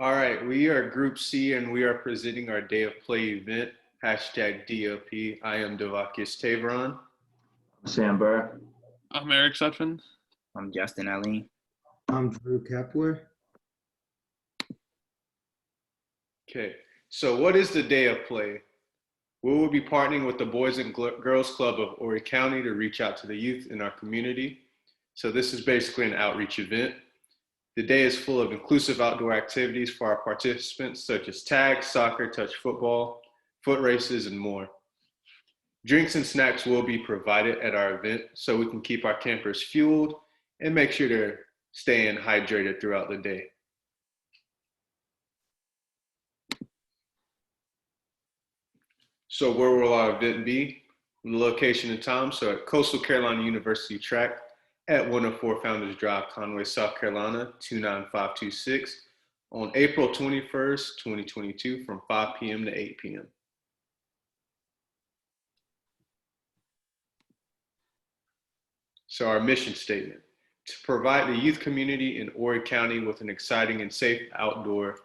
All right, we are Group C and we are presenting our Day of Play event, hashtag DOP. I am Devakis Taveron. Sam Burr. I'm Eric Sutphin. I'm Justin Ali. I'm Drew Kepler. Okay, so what is the Day of Play? We will be partnering with the Boys and Girls Club of Horry County to reach out to the youth in our community. So this is basically an outreach event. The day is full of inclusive outdoor activities for our participants, such as tag, soccer, touch football, foot races, and more. Drinks and snacks will be provided at our event so we can keep our campers fueled and make sure they're staying hydrated throughout the day. So where will our event be? The location and time, so at Coastal Carolina University Track at 104 Founders Drive, Conway, South Carolina, 29526 on April 21st, 2022 from 5 p.m. to 8 p.m. So our mission statement, to provide the youth community in Horry County with an exciting and safe outdoor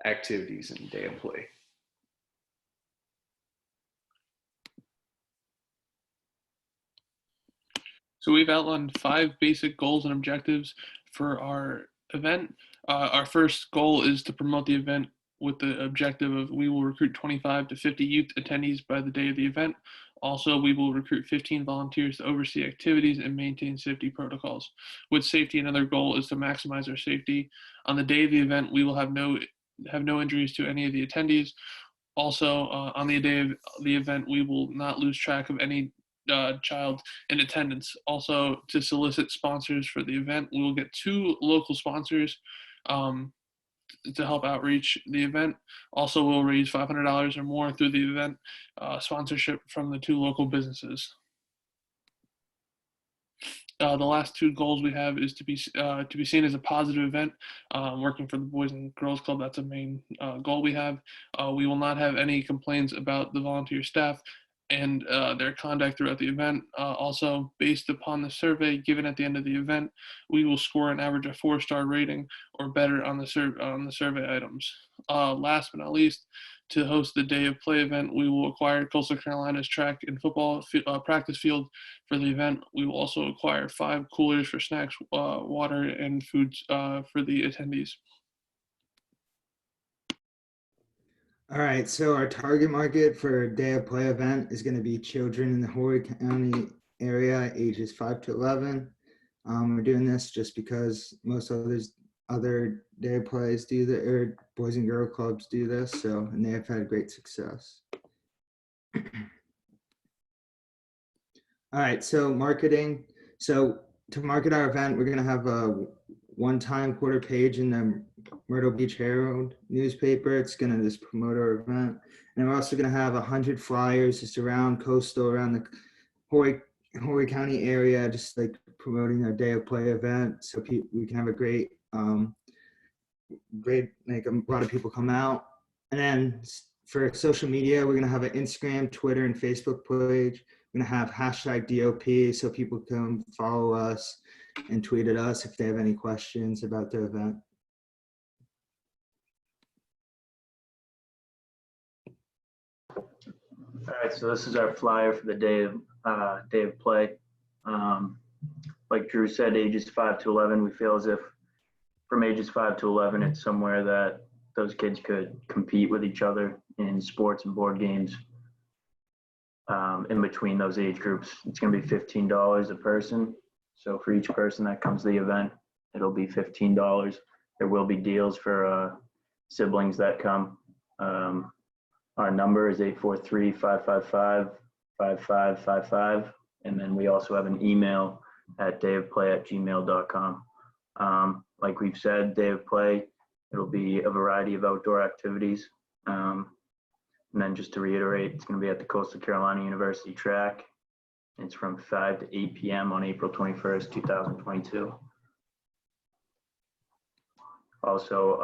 activities and day of play. So we've outlined 5 basic goals and objectives for our event. Our first goal is to promote the event with the objective of we will recruit 25 to 50 youth attendees by the day of the event. Also, we will recruit 15 volunteers to oversee activities and maintain safety protocols. With safety, another goal is to maximize our safety. On the day of the event, we will have no injuries to any of the attendees. Also, on the day of the event, we will not lose track of any child in attendance. Also, to solicit sponsors for the event, we will get 2 local sponsors to help outreach the event. Also, we'll raise $500 or more through the event sponsorship from the 2 local businesses. The last 2 goals we have is to be seen as a positive event. Working for the Boys and Girls Club, that's a main goal we have. We will not have any complaints about the volunteer staff and their conduct throughout the event. Also, based upon the survey given at the end of the event, we will score an average of 4-star rating or better on the survey items. Last but not least, to host the Day of Play event, we will acquire Coastal Carolina's track and football practice field for the event. We will also acquire 5 coolers for snacks, water, and food for the attendees. All right, so our target market for Day of Play event is going to be children in the Horry County area, ages 5 to 11. We're doing this just because most other Day of Plays do the, or Boys and Girl Clubs do this, so, and they have had great success. All right, so marketing. So to market our event, we're going to have a one-time quarter page in the Myrtle Beach Herald newspaper. It's going to just promote our event. And we're also going to have 100 flyers just around Coastal, around the Horry County area, just like promoting our Day of Play event. So we can have a great, like a lot of people come out. And then for social media, we're going to have an Instagram, Twitter, and Facebook page. We're going to have hashtag DOP so people can follow us and tweet at us if they have any questions about the event. All right, so this is our flyer for the Day of Play. Like Drew said, ages 5 to 11, we feel as if from ages 5 to 11, it's somewhere that those kids could compete with each other in sports and board games. In between those age groups, it's going to be $15 a person. So for each person that comes to the event, it'll be $15. There will be deals for siblings that come. Our number is 843-555-5555. And then we also have an email at dayofplay@gmail.com. Like we've said, Day of Play, it'll be a variety of outdoor activities. And then just to reiterate, it's going to be at the Coastal Carolina University track. It's from 5 to 8 p.m. on April 21st, 2022. Also,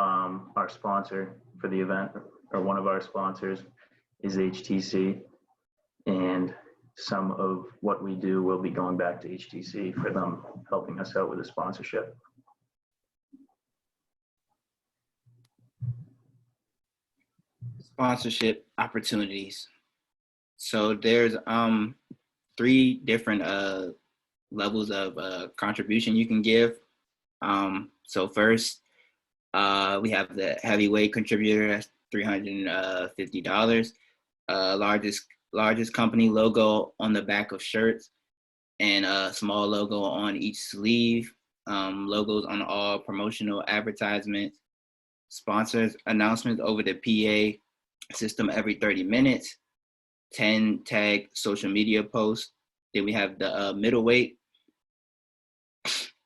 our sponsor for the event, or one of our sponsors, is HTC. And some of what we do will be going back to HTC for them helping us out with the sponsorship. Sponsorship opportunities. So there's 3 different levels of contribution you can give. So first, we have the heavyweight contributor, that's $350. Largest company logo on the back of shirts, and a small logo on each sleeve. Logos on all promotional advertisements. Sponsors announcements over the PA system every 30 minutes. 10 tag social media posts. Then we have the middleweight.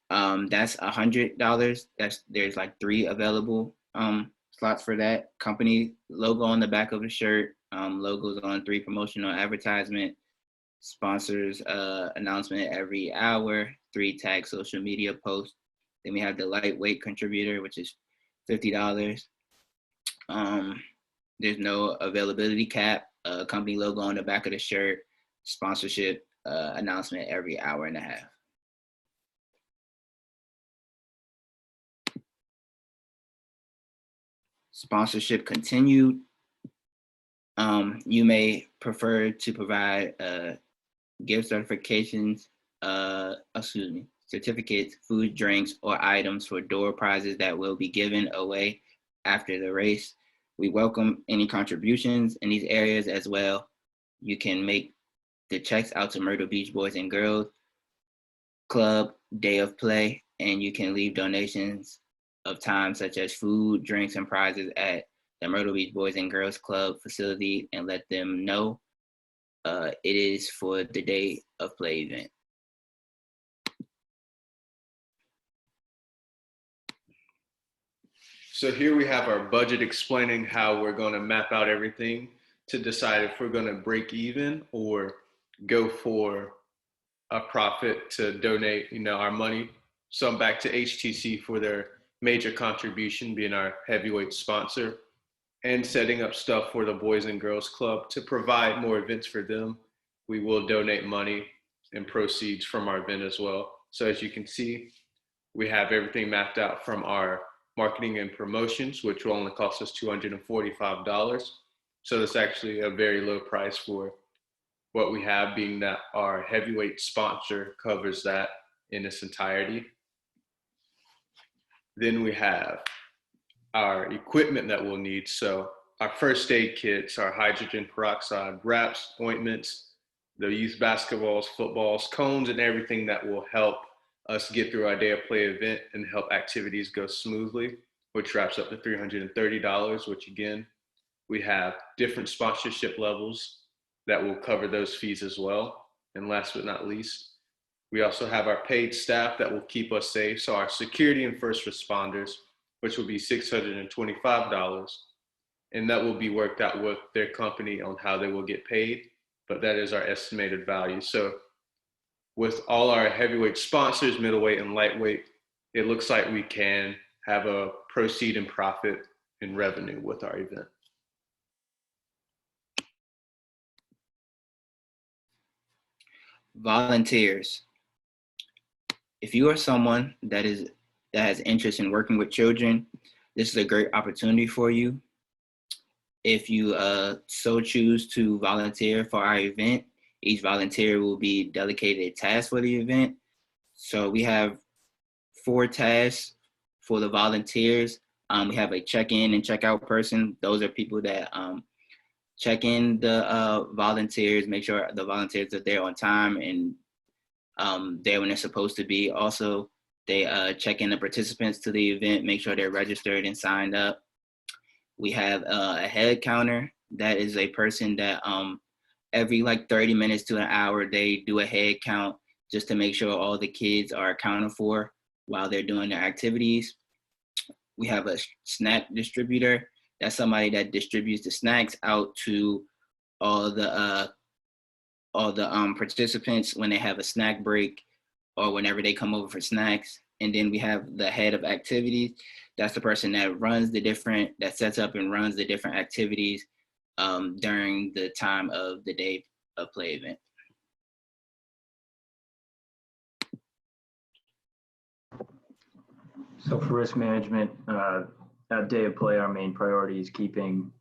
That's $100. There's like 3 available slots for that. Company logo on the back of the shirt. Logos on 3 promotional advertisement. Sponsors announcement every hour. 3 tag social media posts. Then we have the lightweight contributor, which is $50. There's no availability cap. Company logo on the back of the shirt. Sponsorship announcement every hour and a half. Sponsorship continued. You may prefer to provide gift certifications, certificates, food, drinks, or items for door prizes that will be given away after the race. We welcome any contributions in these areas as well. You can make the checks out to Myrtle Beach Boys and Girls Club Day of Play, and you can leave donations of time such as food, drinks, and prizes at the Myrtle Beach Boys and Girls Club facility and let them know it is for the Day of Play event. So here we have our budget explaining how we're going to map out everything to decide if we're going to break even or go for a profit to donate, our money, some back to HTC for their major contribution, being our heavyweight sponsor, and setting up stuff for the Boys and Girls Club to provide more events for them. We will donate money and proceeds from our event as well. So as you can see, we have everything mapped out from our marketing and promotions, which will only cost us $245. So that's actually a very low price for what we have, being that our heavyweight sponsor covers that in its entirety. Then we have our equipment that we'll need. So our first aid kits, our hydrogen peroxide wraps, ointments, the youth basketballs, footballs, cones, and everything that will help us get through our Day of Play event and help activities go smoothly, which wraps up to $330, which again, we have different sponsorship levels that will cover those fees as well. And last but not least, we also have our paid staff that will keep us safe. So our security and first responders, which will be $625. And that will be worked out with their company on how they will get paid. But that is our estimated value. So with all our heavyweight sponsors, middleweight and lightweight, it looks like we can have a proceed and profit in revenue with our event. Volunteers. If you are someone that has interest in working with children, this is a great opportunity for you. If you so choose to volunteer for our event, each volunteer will be delegated a task for the event. So we have 4 tasks for the volunteers. We have a check-in and check-out person. Those are people that check in the volunteers, make sure the volunteers are there on time and there when they're supposed to be. Also, they check in the participants to the event, make sure they're registered and signed up. We have a head counter. That is a person that every 30 minutes to an hour, they do a head count just to make sure all the kids are accounted for while they're doing their activities. We have a snack distributor. That's somebody that distributes the snacks out to all the participants when they have a snack break or whenever they come over for snacks. And then we have the head of activities. That's the person that sets up and runs the different activities during the time of the Day of Play event. So for risk management, at Day of Play, our main priority is keeping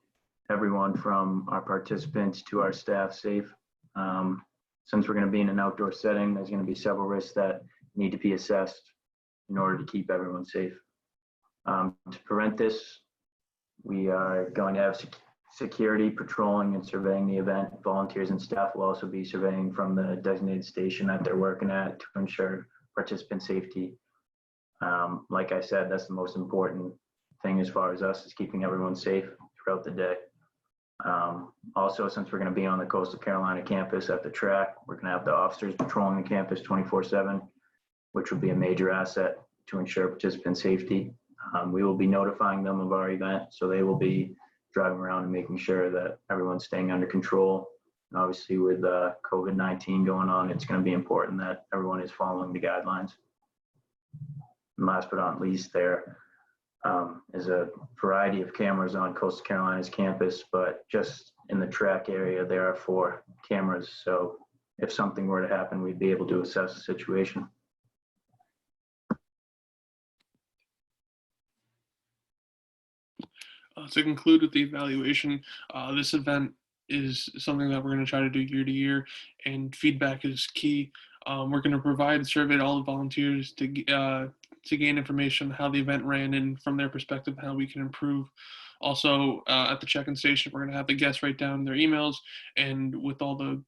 everyone from our participants to our staff safe. Since we're going to be in an outdoor setting, there's going to be several risks that need to be assessed in order to keep everyone safe. To prevent this, we are going to have security patrolling and surveying the event. Volunteers and staff will also be surveying from the designated station that they're working at to ensure participant safety. Like I said, that's the most important thing as far as us, is keeping everyone safe throughout the day. Also, since we're going to be on the Coastal Carolina campus at the track, we're going to have the officers patrolling the campus 24/7, which will be a major asset to ensure participant safety. We will be notifying them of our event, so they will be driving around and making sure that everyone's staying under control. And obviously, with COVID-19 going on, it's going to be important that everyone is following the guidelines. And last but not least, there is a variety of cameras on Coastal Carolina's campus, but just in the track area, there are 4 cameras. So if something were to happen, we'd be able to assess the situation. To conclude with the evaluation, this event is something that we're going to try to do year to year, and feedback is key. We're going to provide a survey to all the volunteers to gain information on how the event ran and from their perspective how we can improve. Also, at the check-in station, we're going to have the guests write down their emails, and with all the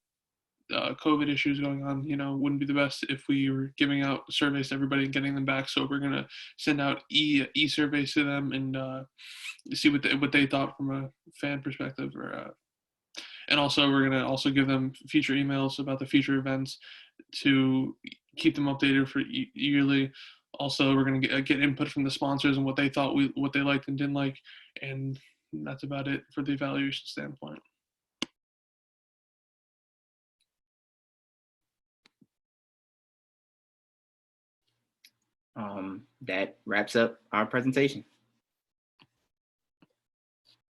COVID issues going on, wouldn't be the best if we were giving out surveys to everybody and getting them back. So we're going to send out e-surveys to them and see what they thought from a fan perspective. And also we're going to also give them future emails about the future events to keep them updated for yearly. Also, we're going to get input from the sponsors and what they thought, what they liked and didn't like. And that's about it for the evaluation standpoint. That wraps up our presentation.